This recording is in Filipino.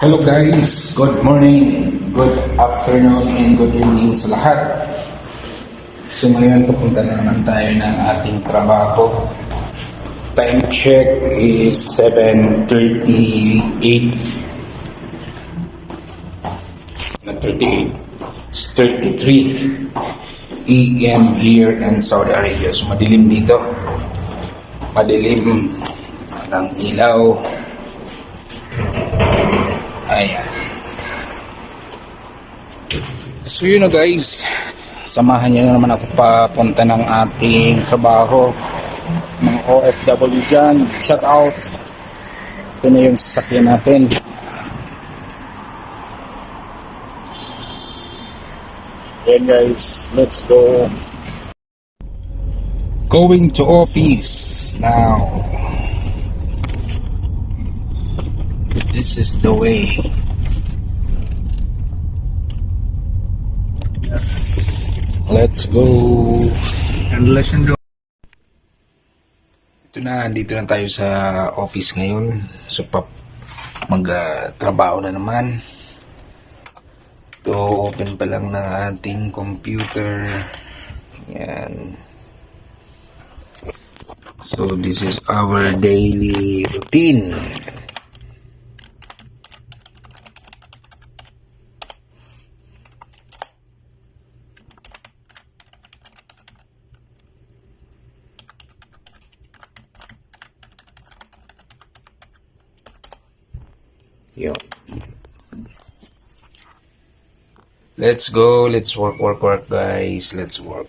Hello guys, good morning, good afternoon, and good evening sa lahat. So ngayon papunta na naman tayo ng ating trabaho. Time check is 7:38. Not 38, it's 33 AM here in Saudi Arabia. So madilim dito. Madilim ng ilaw. Ayan. So yun na guys, samahan nyo na naman ako papunta ng ating trabaho. Mga OFW dyan, shout out. Ito na yung sasakyan natin. Ayan guys, let's go. Going to office now. This is the way. Let's go. Ito na, dito na tayo sa office ngayon. So, mag-trabaho na naman. Ito, open pa lang ng ating computer. Yan. So, this is our daily routine. Yun. Let's go. Let's work guys. Let's work.